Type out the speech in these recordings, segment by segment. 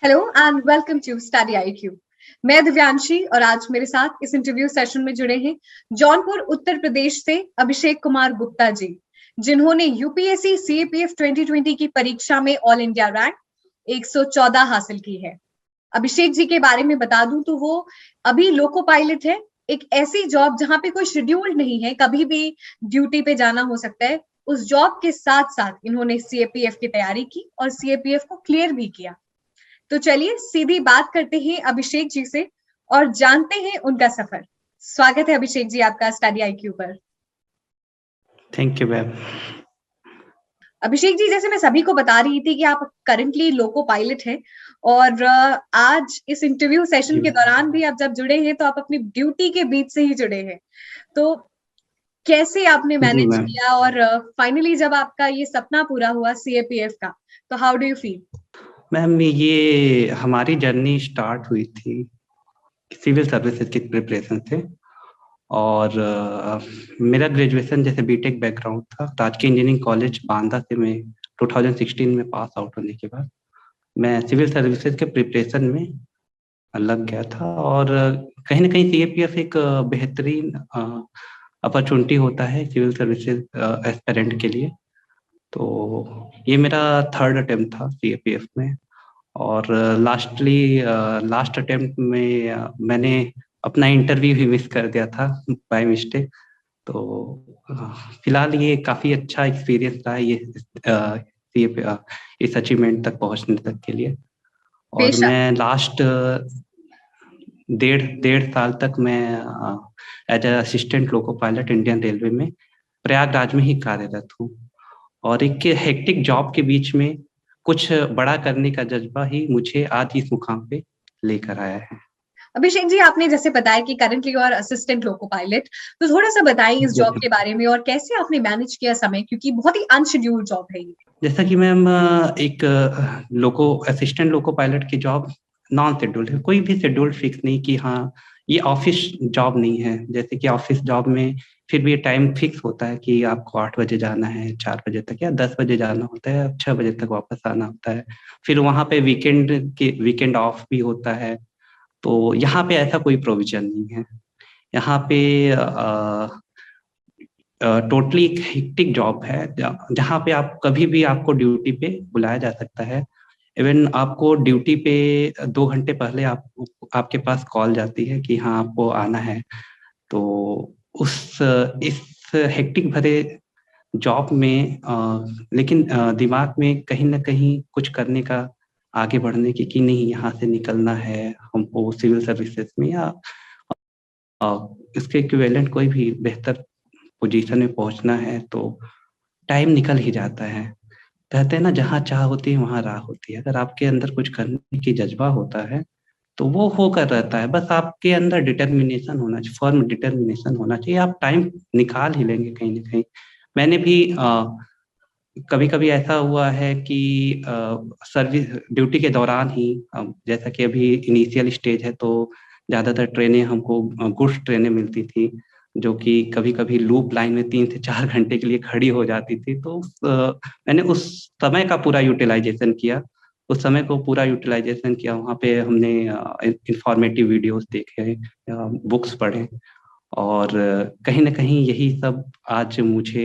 Hello and welcome to study IQ. मैं दिव्यांशी और आज मेरे साथ इस इंटरव्यू सेशन में जुड़े हैं जौनपुर उत्तर प्रदेश से अभिषेक कुमार गुप्ता जी, जिन्होंने यूपीएससी सीएपीएफ 2020 की परीक्षा में ऑल इंडिया रैंक 114 हासिल की है। अभिषेक जी के बारे में बता दूं तो वो अभी लोको पायलट है, एक ऐसी जॉब जहां पे कोई शेड्यूल नहीं है, कभी भी ड्यूटी पे जाना हो सकता है। उस जॉब के साथ साथ इन्होंने सीएपीएफ की तैयारी की और सीएपीएफ को क्लियर भी किया। तो चलिए सीधी बात करते हैं अभिषेक जी से और जानते हैं उनका सफर। स्वागत है अभिषेक जी आपका स्टडी आईक्यू पर। Thank you ma'am. Abhishek ji, जैसे मैं सभी को बता रही थी कि आप करंटली लोको पायलट हैं और आज इस इंटरव्यू सेशन के दौरान भी आप जब जुड़े हैं तो आप अपनी ड्यूटी के बीच से ही जुड़े हैं। तो कैसे आपने मैनेज किया और फाइनली जब आपका ये सपना पूरा हुआ सीएपीएफ का, तो how do you feel? Ma'am, ये हमारी जर्नी स्टार्ट हुई थी सिविल सर्विसेज की प्रिपरेशन से। और मेरा ग्रेजुएशन जैसे बीटेक बैकग्राउंड था, राजकीय इंजीनियरिंग कॉलेज बांदा से मैं 2016 में पास आउट होने के बाद मैं सिविल सर्विसेज के प्रिपरेशन में लग गया था। और कहीं ना कहीं सीएपीएफ एक बेहतरीन अपॉर्चुनिटी होता है सिविल सर्विसेज एस्पिरेंट के लिए। तो ये मेरा थर्ड अटेम्प्ट था सीएपीएफ में। और लास्ट अटेम्प्ट में मैंने अपना इंटरव्यू भी मिस कर दिया था बाय मिस्टेक। तो फिलहाल ये काफी अच्छा एक्सपीरियंस रहा ये इस अचीवमेंट तक पहुंचने तक के लिए। और मैं लास्ट डेढ़ साल तक मैं as assistant loco pilot Indian railway में प्रयागराज में ही कार्यरत हूँ। और एक हेक्टिक जॉब के बीच में कुछ बड़ा करने का जज्बा ही मुझे आज इस मुकाम पे लेकर आया है। अभिषेक जी, आपने जैसे बताया कि करंटली और असिस्टेंट लोको पायलट, तो थोड़ा सा बताइए इस जॉब के बारे में और कैसे आपने मैनेज किया समय, क्योंकि बहुत ही अनशेड्यूल्ड जॉब है ये। जैसा कि मैम, एक असिस्टेंट लोको पायलट की जॉब नॉन शेड्यूल्ड है, कोई भी शेड्यूल फिक्स नहीं कि हाँ ये ऑफिस जॉब नहीं है। जैसे कि ऑफिस जॉब में फिर भी टाइम फिक्स होता है कि आपको 8 बजे जाना है, 4 बजे तक, या 10 बजे जाना होता है, 6 बजे तक वापस आना होता है। फिर वहाँ पे वीकेंड ऑफ भी होता है। तो यहाँ पे ऐसा कोई प्रोविजन नहीं है। यहाँ पे टोटली एक हेक्टिक जॉब है जहाँ पे आप कभी भी आपको ड्यूटी पे बुलाया जा सकता है। इवन आपको ड्यूटी पे 2 घंटे पहले आपके पास कॉल जाती है कि हाँ आपको आना है। तो इस हेक्टिक भरे जॉब में लेकिन दिमाग में कहीं ना कहीं कुछ करने का, आगे बढ़ने की, कि नहीं यहाँ से निकलना है हमको सिविल सर्विसेज में, या इसके इक्विवेलेंट कोई भी बेहतर पोजीशन में पहुंचना है। तो टाइम निकल ही जाता है। कहते हैं ना, जहाँ चाह होती है वहाँ राह होती है। अगर आपके अंदर कुछ करने की जज्बा होता है तो वो होकर रहता है। बस आपके अंदर डिटर्मिनेशन होना चाहिए, फर्म डिटर्मिनेशन होना चाहिए। आप टाइम निकाल ही लेंगे कहीं ना कहीं। मैंने भी कभी कभी ऐसा हुआ है कि सर्विस ड्यूटी के दौरान ही, जैसा कि अभी इनिशियल स्टेज है, तो ज़्यादातर ट्रेनें हमको गुड्स ट्रेनें मिलती थी, जो कि कभी कभी लूप लाइन में 3 से 4 घंटे के लिए खड़ी हो जाती थी। तो मैंने उस समय का पूरा यूटिलाइजेशन किया। उस समय को पूरा यूटिलाइजेशन किया। वहाँ पे हमने इंफॉर्मेटिव वीडियोस देखे, बुक्स पढ़े। और कहीं ना कहीं यही सब आज मुझे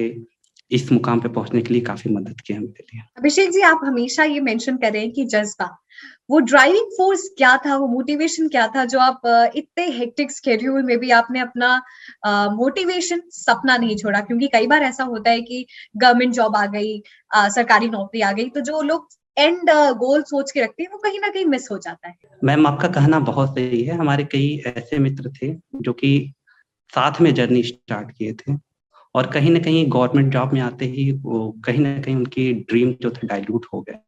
इस मुकाम पे पहुंचने के लिए काफी मदद किया मेरे लिए। अभिषेक जी, आप हमेशा ये मेंशन कर रहे हैं कि जज्बा, वो ड्राइविंग फोर्स क्या था, वो मोटिवेशन क्या था जो आप इतने हेक्टिक स्केड्यूल में भी आपने अपना मोटिवेशन, सपना नहीं छोड़ा? क्योंकि कई बार ऐसा होता है कि गवर्नमेंट जॉब आ गई, सरकारी नौकरी आ गई, तो जो लोग एंड गोल सोच के रखते हैं वो कहीं ना कहीं मिस हो जाता है। मैम, आपका कहना बहुत सही है। हमारे कई ऐसे मित्र थे जो कि साथ में जर्नी स्टार्ट किए थे, और कहीं ना कहीं गवर्नमेंट जॉब में आते ही वो कहीं ना कहीं उनकी ड्रीम जो थे डाइल्यूट हो गए।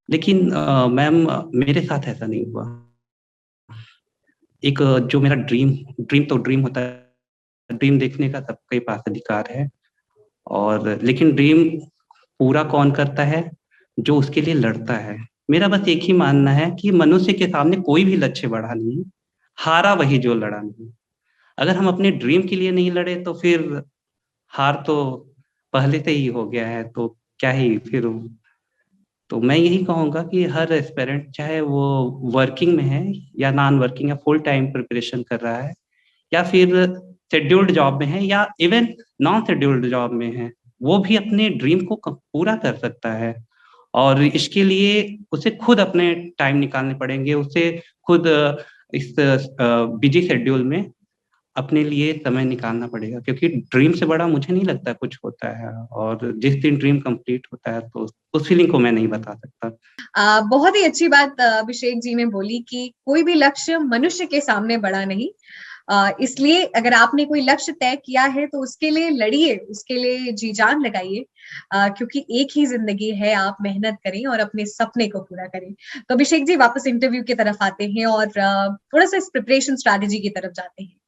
लेकिन मैम, मेरे साथ ऐसा नहीं हुआ। एक जो मेरा ड्रीम ड्रीम तो ड्रीम होता है, ड्रीम देखने का सबके पास अधिकार है। और लेकिन ड्रीम पूरा कौन करता है? जो उसके लिए लड़ता है। मेरा बस एक ही मानना है कि मनुष्य के सामने कोई भी लक्ष्य बड़ा नहीं, हारा वही जो लड़ा नहीं। अगर हम अपने ड्रीम के लिए नहीं लड़े तो फिर हार तो पहले से ही हो गया है। तो क्या ही फिर तो मैं यही कहूँगा कि हर एस्पिरेंट चाहे वो वर्किंग में है या नॉन वर्किंग या फुल टाइम प्रिपरेशन कर रहा है या फिर शेड्यूल्ड जॉब में है या इवन नॉन शेड्यूल्ड जॉब में है, वो भी अपने ड्रीम को पूरा कर सकता है। और इसके लिए उसे खुद अपने टाइम निकालने पड़ेंगे, उसे खुद इस बिजी शेड्यूल में अपने लिए समय निकालना पड़ेगा, क्योंकि ड्रीम से बड़ा मुझे नहीं लगता कुछ होता है। और जिस दिन ड्रीम कंप्लीट होता है तो उस फीलिंग को मैं नहीं बता सकता। बहुत ही अच्छी बात अभिषेक जी ने बोली कि कोई भी लक्ष्य मनुष्य के सामने बड़ा नहीं। इसलिए अगर आपने कोई लक्ष्य तय किया है तो उसके लिए लड़िए, उसके लिए जी जान लगाइए, क्योंकि एक ही जिंदगी है, आप मेहनत करें और अपने सपने को पूरा करें। तो अभिषेक जी वापस इंटरव्यू की तरफ आते हैं और थोड़ा सा इस प्रिपरेशन स्ट्रैटेजी की तरफ जाते हैं।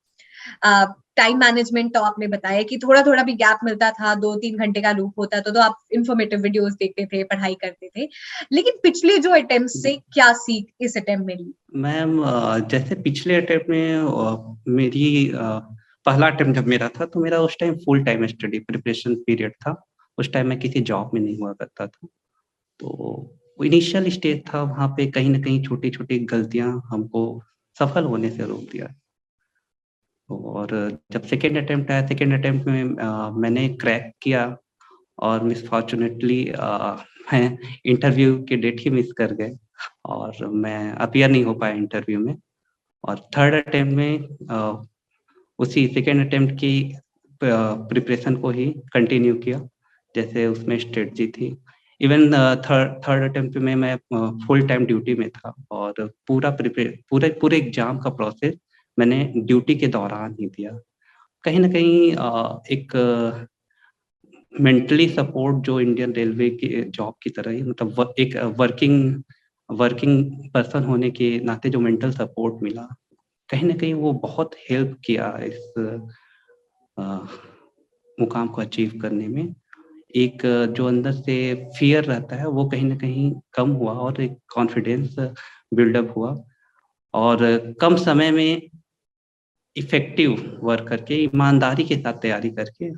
टाइम मैनेजमेंट तो आपने बताया कि थोड़ा थोड़ा भी गैप मिलता था, 2-3 घंटे का लूप होता तो आप इंफॉर्मेटिव वीडियोस देखते थे, पढ़ाई करते थे। लेकिन पिछले जो अटेम्प्ट से क्या सीख इस अटेम्प्ट में ली? मैम, जैसे पिछले अटेम्प्ट में मेरी पहला अटेम्प्ट जब मेरा था तो मेरा उस time full time study preparation period था। उस टाइम मैं किसी जॉब में नहीं हुआ करता था। तो इनिशियल स्टेज था, वहाँ पे कहीं न कहीं छोटी-छोटी गलतियाँ हमको सफल होने से रोक दिया। और जब सेकंड अटेम्प्ट आया, सेकंड अटेम्प्ट में मैंने क्रैक किया और मिसफॉर्च्यूनेटली मैं इंटरव्यू की डेट ही मिस कर गए और मैं अपीयर नहीं हो पाया इंटरव्यू में। और थर्ड अटेम्प्ट में उसी सेकंड अटेम्प्ट की प्रिपरेशन को ही कंटिन्यू किया, जैसे उसमें स्ट्रेटजी थी। इवन थर्ड अटेम्प्ट में मैं फुल टाइम ड्यूटी में था और पूरे एग्ज़ाम का प्रोसेस मैंने ड्यूटी के दौरान ही दिया। कहीं न कहीं एक मेंटली सपोर्ट जो इंडियन रेलवे की जॉब की तरह ही, मतलब एक वर्किंग वर्किंग पर्सन होने के नाते जो मेंटल सपोर्ट मिला, कहीं न कहीं वो बहुत हेल्प किया इस अ, मुकाम को अचीव करने में। एक जो अंदर से फ़ियर रहता है वो कहीं न कहीं कम हुआ और एक कॉन्फिडेंस बिल्डअप हुआ और कम समय में इफ़ेक्टिव वर्क करके, ईमानदारी के साथ तैयारी करके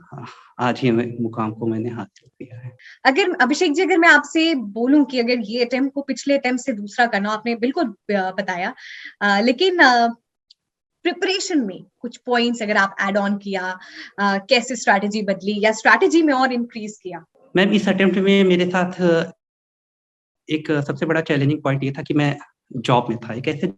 आज ये मैं मुकाम को मैंने हासिल किया है। अगर अभिषेक जी, अगर मैं आपसे बोलूं कि अगर ये अटेम्प्ट को पिछले अटेम्प्ट से दूसरा करना, आपने बिल्कुल बताया, लेकिन प्रिपरेशन में कुछ पॉइंट्स अगर आप ऐड ऑन किया, कैसे स्ट्रैटेजी बदली या स्ट्रैटेजी में और इंक्रीज किया? मैम, इस अटेम्प्ट में मेरे साथ एक सबसे बड़ा चैलेंजिंग पॉइंट ये था कि मैं जॉब में था। एक ऐसे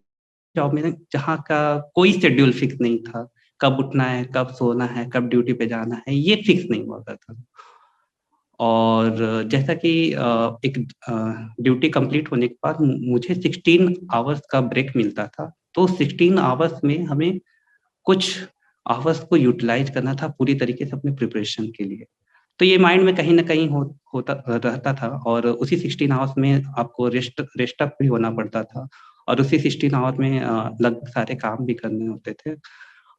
जॉब में जहाँ का कोई शेड्यूल फिक्स नहीं था। कब उठना है, कब सोना है, कब ड्यूटी पे जाना है, ये फिक्स नहीं हुआ करता था। और जैसा कि एक ड्यूटी कंप्लीट होने के बाद मुझे 16 आवर्स का ब्रेक मिलता था। तो 16 आवर्स में हमें कुछ आवर्स को यूटिलाइज़ करना था पूरी तरीके से अपने प्रिपरेशन के लिए। तो ये माइंड में कहीं न कहीं होता रहता था और उसी 16 आवर्स में आपको रेस्ट अप भी होना पड़ता था और उसी 16 आवर में लगभग सारे काम भी करने होते थे।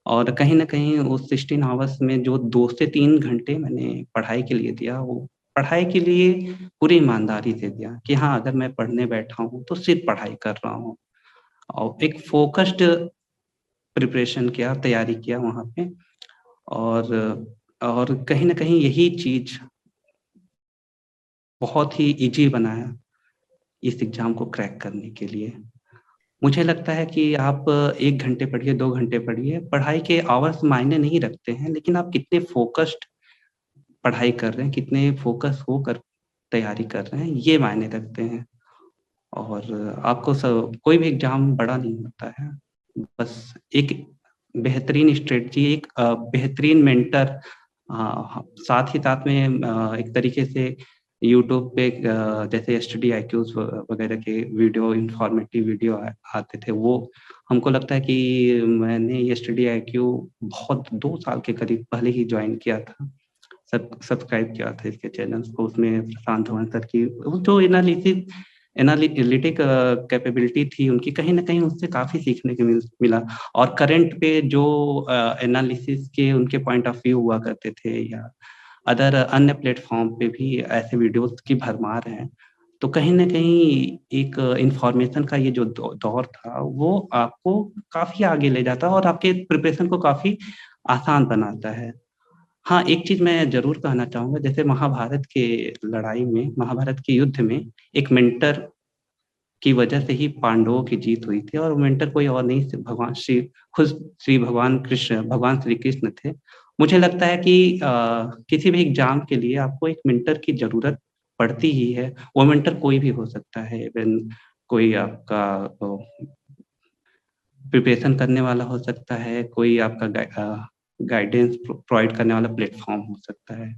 और कहीं न कहीं उस 16 आवर्स में जो 2 से 3 घंटे मैंने पढ़ाई के लिए दिया, वो पढ़ाई के लिए पूरी ईमानदारी से दिया कि हाँ, अगर मैं पढ़ने बैठा हूँ, तो सिर्फ़ पढ़ाई कर रहा हूँ और एक फ़ोकस्ड प्रिपरेशन किया, तैयारी किया वहाँ पे। और कहीं न कहीं यही चीज़ बहुत ही ईज़ी बनाया इस एग्ज़ाम को क्रैक करने के लिए। मुझे लगता है कि आप 1 घंटे पढ़िए, 2 घंटे पढ़िए, पढ़ाई के आवर्स मायने नहीं रखते हैं, लेकिन आप कितने फ़ोकस्ड पढ़ाई कर रहे हैं, कितने फ़ोकस होकर तैयारी कर रहे हैं, ये मायने रखते हैं। और आपको कोई भी एग्ज़ाम बड़ा नहीं होता है। बस एक बेहतरीन स्ट्रेटजी, एक बेहतरीन मेंटर, साथ ही साथ में एक तरीके से यूट्यूब पे जैसे स्टडी आईक्यूज़ वगैरह के वीडियो, इन्फॉर्मेटिव वीडियो आते थे, वो हमको लगता है कि मैंने ये स्टडी आईक्यू बहुत 2 साल के करीब पहले ही जॉइन किया था। सब्सक्राइब किया था इसके चैनल्स को, उसमें प्रशांत धवन सर की वो जो एनालिटिक कैपेबिलिटी थी उनकी, कहीं न कहीं उससे काफ़ी सीखने को मिला। और करंट पे जो एनालिसिस के उनके पॉइंट ऑफ व्यू हुआ करते थे या अदर अन्य प्लेटफ़ॉर्म पे भी ऐसे वीडियोज़ की भरमार है। तो कहीं न कहीं एक इन्फॉर्मेशन का ये जो दौर था, वो आपको काफ़ी आगे ले जाता है और आपके प्रिपरेशन को काफ़ी आसान बनाता है। हाँ, एक चीज मैं जरूर कहना चाहूंगा, जैसे महाभारत के लड़ाई में, महाभारत के युद्ध में एक मेंटर की वजह से ही पांडवों की जीत हुई थी, और मेंटर कोई और नहीं, सिर्फ भगवान श्री, खुद श्री भगवान कृष्ण, भगवान श्री कृष्ण थे। मुझे लगता है कि किसी भी एग्जाम के लिए आपको एक मेंटर की जरूरत पड़ती ही है। वो मेंटर कोई भी हो सकता है, इवन कोई आपका प्रिपरेशन करने वाला हो सकता है, कोई आपका गाइडेंस प्रोवाइड करने वाला प्लेटफॉर्म हो सकता है।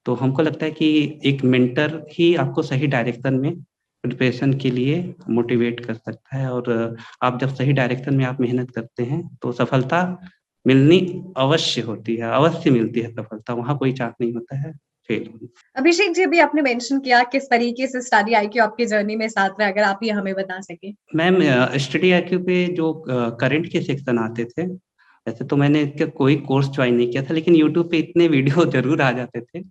तो हमको लगता है कि एक मेंटर ही आपको सही डायरेक्शन में प्रिपरेशन के लिए मोटिवेट कर सकता है, और आप जब सही डायरेक्शन में आप मेहनत करते हैं तो सफलता मिलनी अवश्य होती है, अवश्य मिलती है सफलता, वहाँ कोई चांस नहीं होता है फेल होने। अभिषेक जी, अभी आपने मेंशन किया किस तरीके से स्टडी आईक्यू आपकी जर्नी में साथ रहा, अगर आप ये हमें बता सके। मैम, स्टडी आईक्यू पे जो करंट के सेक्शन आते थे, वैसे तो मैंने इसका कोई कोर्स ज्वाइन नहीं किया था, लेकिन यूट्यूब पे इतने वीडियो जरूर आ जाते थे,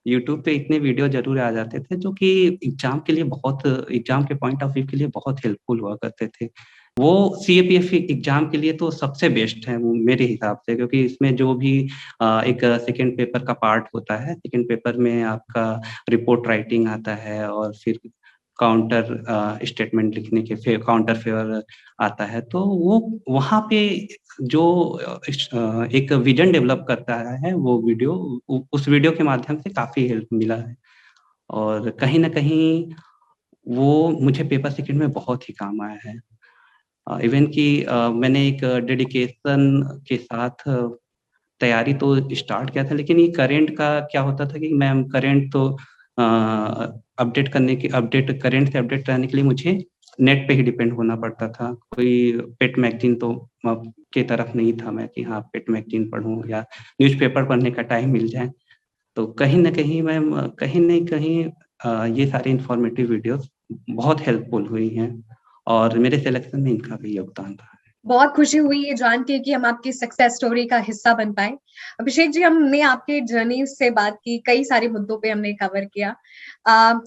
यूट्यूब पे इतने वीडियो जरूर आ जाते थे जो कि एग्जाम के लिए बहुत, एग्जाम के पॉइंट ऑफ व्यू के लिए बहुत हेल्पफुल हुआ करते थे। वो सीएपीएफ एग्जाम के लिए तो सबसे बेस्ट है वो मेरे हिसाब से, क्योंकि इसमें जो भी एक सेकेंड पेपर का पार्ट होता है, सेकेंड पेपर में आपका रिपोर्ट राइटिंग आता है, और फिर काउंटर स्टेटमेंट लिखने के फिर काउंटर फेवर आता है, तो वो वहाँ पे जो एक विजन डेवलप करता है वो वीडियो, उस वीडियो के माध्यम से काफी हेल्प मिला है, और कहीं ना कहीं वो मुझे पेपर सेकंड में बहुत ही काम आया है। इवन कि मैंने एक डेडिकेशन के साथ तैयारी तो स्टार्ट किया था, लेकिन ये करेंट का क्या होता था कि मैम करेंट तो अपडेट करेंट से अपडेट रहने के लिए मुझे नेट पे ही डिपेंड होना पड़ता था। कोई पेट मैगजीन तो के तरफ नहीं था मैं कि हाँ पेट मैगजीन पढूं या न्यूज़पेपर पढ़ने का टाइम मिल जाए। तो कहीं ना कहीं मैम, कहीं न कहीं ये सारे इंफॉर्मेटिव वीडियोस बहुत हेल्पफुल हुई हैं, और मेरे सिलेक्शन में इनका भी योगदान रहा है। बहुत खुशी हुई ये जान के कि हम आपकी सक्सेस स्टोरी का हिस्सा बन पाए। अभिषेक जी, हमने आपके जर्नी से बात की, कई सारे मुद्दों पे हमने कवर किया।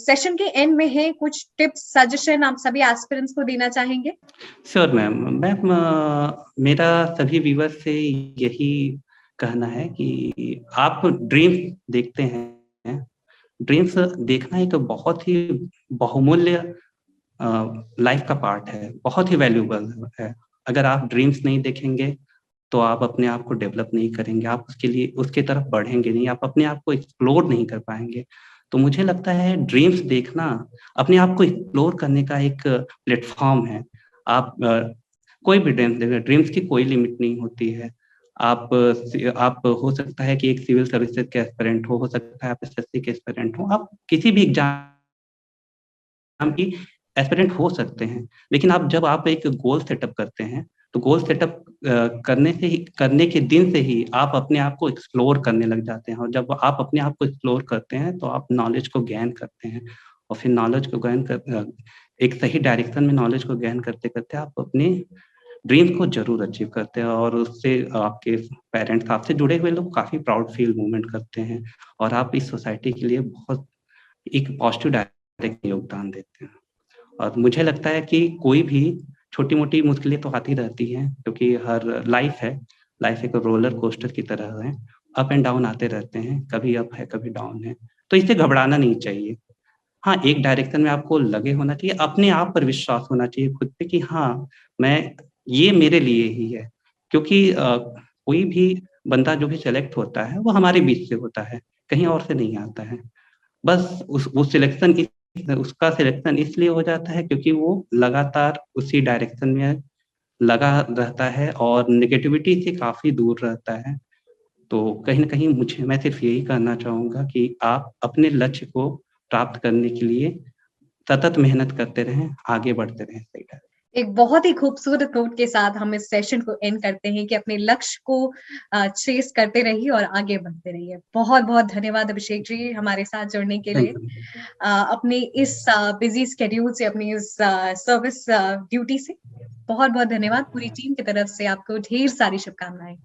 सेशन के एंड में है कुछ टिप्स, सजेशन आप सभी एस्पिरेंट्स को देना चाहेंगे? Sure ma'am. मैम, मेरा सभी व्यूअर्स से यही कहना है कि आप ड्रीम्स देखते हैं, ड्रीम्स देखना एक बहुत ही बहुमूल्य लाइफ का पार्ट है, बहुत ही वैल्यूएबल है। अगर आप ड्रीम्स नहीं देखेंगे तो आप अपने आप को डेवलप नहीं करेंगे, आप उसके लिए उसके तरफ बढ़ेंगे नहीं, आप अपने आप को एक्सप्लोर नहीं कर पाएंगे। तो मुझे लगता है ड्रीम्स देखना अपने आप को एक्सप्लोर करने का एक प्लेटफॉर्म है। आप कोई भी ड्रीम्स देखें, ड्रीम्स की कोई लिमिट नहीं होती है। आप हो सकता है कि एक सिविल सर्विसेज के एस्पिरेंट हो सकता है आप एसएससी के एस्पिरेंट हो, आप किसी भी एग्जाम की एस्पिरेंट हो सकते हैं। लेकिन जब आप एक गोल सेटअप करते हैं, तो गोल सेटअप करने के दिन से ही आप अपने आप को एक्सप्लोर करने लग जाते हैं, और जब आप अपने आप को एक्सप्लोर करते हैं तो आप नॉलेज को गेन करते हैं, और फिर नॉलेज को एक सही डायरेक्शन में नॉलेज को गेन करते-करते आप अपने ड्रीम्स को ज़रूर अचीव करते हैं, और उससे आपके पेरेंट्स, आपसे जुड़े हुए लोग काफ़ी प्राउड फील मूवमेंट करते हैं, और आप इस सोसाइटी के लिए बहुत एक पॉजिटिव डायरेक्ट योगदान देते हैं। और मुझे लगता है कि कोई भी छोटी-मोटी मुश्किलें तो आती रहती हैं, क्योंकि हर लाइफ एक रोलर कोस्टर की तरह है, अप एंड डाउन आते रहते हैं, कभी अप है, कभी डाउन है, तो इससे घबराना नहीं चाहिए। हाँ, एक डायरेक्शन में आपको लगे होना चाहिए, अपने आप पर विश्वास होना चाहिए खुद पे कि हाँ, ये मेरे लिए ही है, क्योंकि कोई भी बंदा जो भी सेलेक्ट होता है, वो हमारे बीच से होता है, कहीं और से नहीं आता है। बस उसका सिलेक्शन इसलिए हो जाता है क्योंकि वो लगातार उसी डायरेक्शन में लगा रहता है और नेगेटिविटी से काफ़ी दूर रहता है। तो कहीं न कहीं मैं सिर्फ़ यही कहना चाहूँगा कि आप अपने लक्ष्य को प्राप्त करने के लिए सतत मेहनत करते रहें, आगे बढ़ते रहें सही डायरेक्शन। एक बहुत ही खूबसूरत नोट के साथ हम इस सेशन को एंड करते हैं कि अपने लक्ष्य को चेस करते रहिए और आगे बढ़ते रहिए। बहुत-बहुत धन्यवाद अभिषेक जी हमारे साथ जुड़ने के लिए। Thank you. अपनी इस बिज़ी शेड्यूल से, अपनी इस सर्विस ड्यूटी से बहुत-बहुत धन्यवाद। पूरी टीम की तरफ से आपको ढेर सारी शुभकामनाएँ।